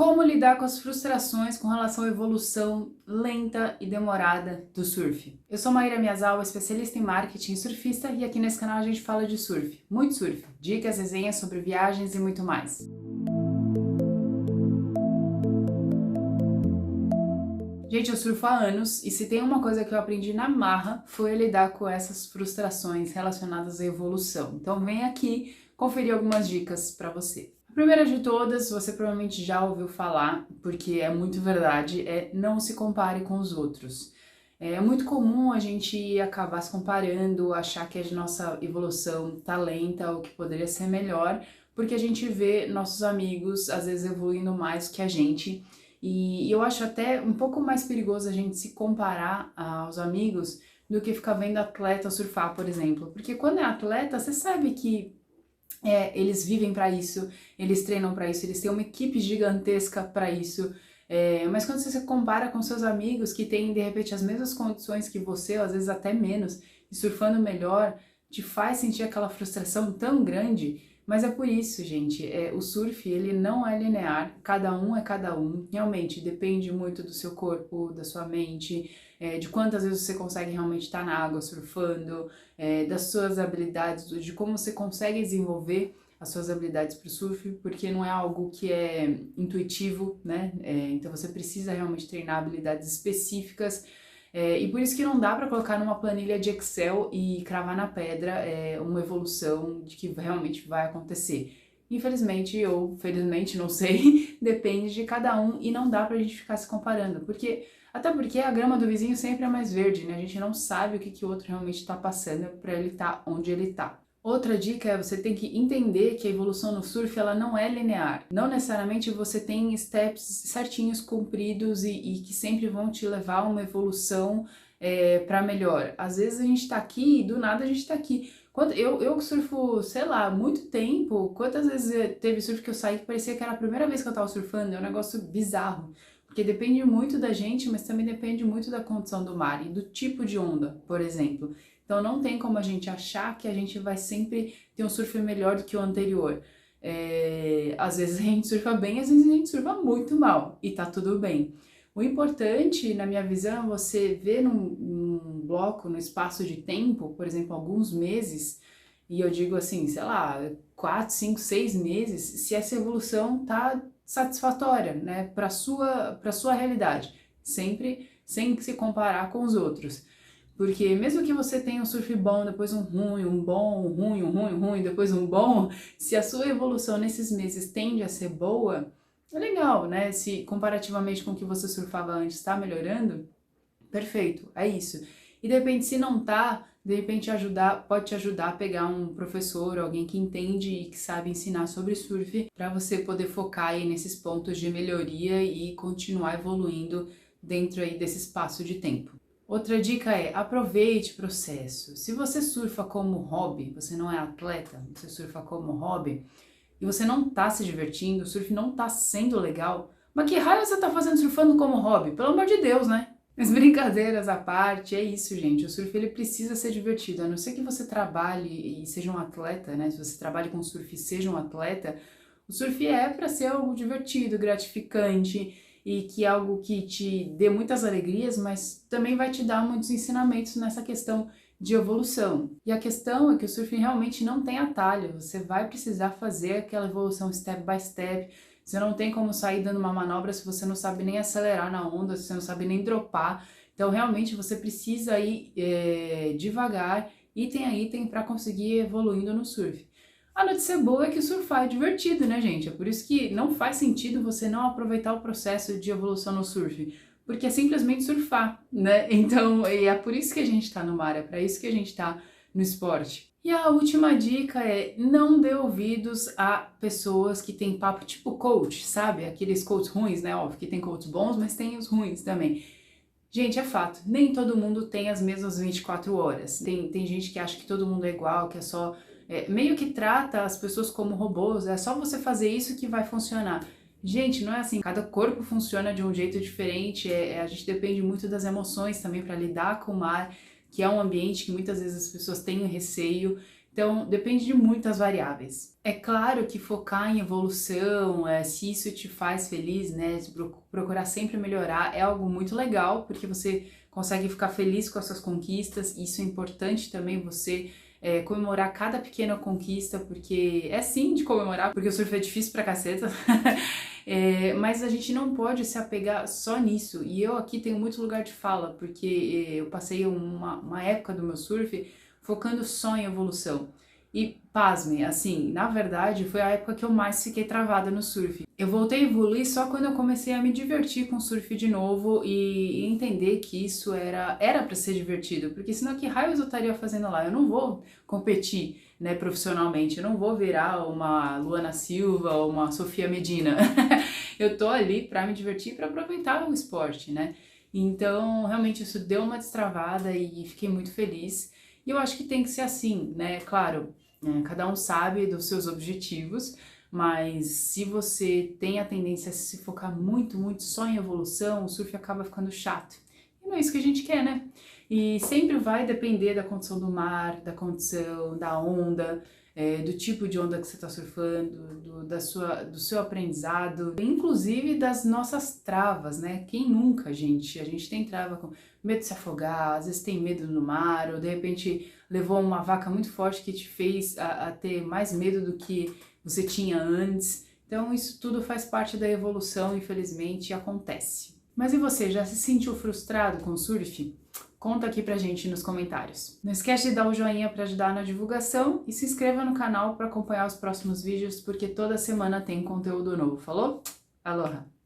Como lidar com as frustrações com relação à evolução lenta e demorada do surf? Eu sou Maíra Miyazawa, especialista em marketing e surfista, e aqui nesse canal a gente fala de surf, muito surf, dicas, resenhas sobre viagens e muito mais. Gente, eu surfo há anos e se tem uma coisa que eu aprendi na marra foi lidar com essas frustrações relacionadas à evolução. Então vem aqui conferir algumas dicas para você. A primeira de todas, você provavelmente já ouviu falar, porque é muito verdade, é não se compare com os outros. É muito comum a gente acabar se comparando, achar que a nossa evolução tá lenta ou que poderia ser melhor, porque a gente vê nossos amigos às vezes evoluindo mais que a gente. E eu acho até um pouco mais perigoso a gente se comparar aos amigos do que ficar vendo atleta surfar, por exemplo. Porque quando é atleta, você sabe que eles vivem para isso, eles treinam para isso, eles têm uma equipe gigantesca para isso. Mas quando você se compara com seus amigos que têm de repente as mesmas condições que você, ou às vezes até menos, e surfando melhor, te faz sentir aquela frustração tão grande. Mas é por isso, gente, o surf ele não é linear, cada um é cada um, realmente depende muito do seu corpo, da sua mente, de quantas vezes você consegue realmente estar na água surfando, das suas habilidades, de como você consegue desenvolver as suas habilidades para o surf, porque não é algo que é intuitivo, né? Então você precisa realmente treinar habilidades específicas. E por isso que não dá para colocar numa planilha de Excel e cravar na pedra uma evolução de que realmente vai acontecer. Infelizmente ou felizmente, não sei, depende de cada um e não dá pra gente ficar se comparando, até porque a grama do vizinho sempre é mais verde, né? A gente não sabe o que o outro realmente tá passando para ele estar onde ele tá. Outra dica é você tem que entender que a evolução no surf ela não é linear. Não necessariamente você tem steps certinhos cumpridos e que sempre vão te levar a uma evolução para melhor. Às vezes a gente tá aqui e do nada a gente tá aqui. Eu surfo, sei lá, muito tempo. Quantas vezes teve surf que eu saí que parecia que era a primeira vez que eu tava surfando? É um negócio bizarro. Porque depende muito da gente, mas também depende muito da condição do mar e do tipo de onda, por exemplo. Então não tem como a gente achar que a gente vai sempre ter um surf melhor do que o anterior. Às vezes a gente surfa bem, às vezes a gente surfa muito mal e tá tudo bem. O importante, na minha visão, é você ver num bloco, no espaço de tempo, por exemplo, alguns meses, e eu digo assim, sei lá, 4, 5, 6 meses, se essa evolução tá satisfatória, né, para sua realidade, sempre sem se comparar com os outros. Porque mesmo que você tenha um surf bom, depois um ruim, um bom, um ruim, um ruim, um ruim, depois um bom, se a sua evolução nesses meses tende a ser boa, é legal, né? Se comparativamente com o que você surfava antes está melhorando, perfeito, é isso. E de repente, se não tá, de repente pode te ajudar a pegar um professor, alguém que entende e que sabe ensinar sobre surf, para você poder focar aí nesses pontos de melhoria e continuar evoluindo dentro aí desse espaço de tempo. Outra dica é aproveite o processo. Se você surfa como hobby, você não é atleta, você surfa como hobby e você não tá se divertindo, o surf não tá sendo legal, mas que raio você tá fazendo surfando como hobby? Pelo amor de Deus, né? Mas brincadeiras à parte, é isso, gente. O surf ele precisa ser divertido, a não ser que você trabalhe e seja um atleta, né? Se você trabalha com surf e seja um atleta, o surf é para ser algo divertido, gratificante e que é algo que te dê muitas alegrias, mas também vai te dar muitos ensinamentos nessa questão de evolução. E a questão é que o surf realmente não tem atalho, você vai precisar fazer aquela evolução step by step. Você não tem como sair dando uma manobra se você não sabe nem acelerar na onda, se você não sabe nem dropar. Então realmente você precisa ir devagar, item a item, para conseguir ir evoluindo no surf. A notícia boa é que surfar é divertido, né, gente? É por isso que não faz sentido você não aproveitar o processo de evolução no surf, porque é simplesmente surfar, né? Então, é por isso que a gente tá no mar, é para isso que a gente tá no esporte. E a última dica é não dê ouvidos a pessoas que têm papo tipo coach, sabe? Aqueles coaches ruins, né? Óbvio que tem coaches bons, mas tem os ruins também. Gente, é fato, nem todo mundo tem as mesmas 24 horas. Tem gente que acha que todo mundo é igual, que é só... meio que trata as pessoas como robôs, é só você fazer isso que vai funcionar. Gente, não é assim, cada corpo funciona de um jeito diferente, a gente depende muito das emoções também para lidar com o mar, que é um ambiente que muitas vezes as pessoas têm receio. Então, depende de muitas variáveis. É claro que focar em evolução, se isso te faz feliz, né, de procurar sempre melhorar, é algo muito legal, porque você consegue ficar feliz com as suas conquistas. Isso é importante também, você comemorar cada pequena conquista, porque é sim de comemorar, porque o surf é difícil pra caceta. Mas a gente não pode se apegar só nisso. E eu aqui tenho muito lugar de fala, porque eu passei uma época do meu surf focando só em evolução. E pasmem, assim, na verdade foi a época que eu mais fiquei travada no surf. Eu voltei a evoluir só quando eu comecei a me divertir com o surf de novo e entender que isso era para ser divertido, porque senão que raios eu estaria fazendo lá? Eu não vou competir, né, profissionalmente, eu não vou virar uma Luana Silva ou uma Sofia Medina. Eu tô ali para me divertir, para aproveitar o esporte, né? Então, realmente isso deu uma destravada e fiquei muito feliz. E eu acho que tem que ser assim, né? Claro, cada um sabe dos seus objetivos, mas se você tem a tendência a se focar muito, muito só em evolução, o surf acaba ficando chato. E não é isso que a gente quer, né? E sempre vai depender da condição do mar, da condição da onda, do tipo de onda que você está surfando, do seu aprendizado, inclusive das nossas travas, né? Quem nunca, gente? A gente tem trava com medo de se afogar, às vezes tem medo no mar, ou de repente levou uma vaca muito forte que te fez a ter mais medo do que você tinha antes. Então isso tudo faz parte da evolução, infelizmente, e acontece. Mas e você, já se sentiu frustrado com o surf? Conta aqui pra gente nos comentários. Não esquece de dar o joinha para ajudar na divulgação e se inscreva no canal para acompanhar os próximos vídeos, porque toda semana tem conteúdo novo, falou? Aloha!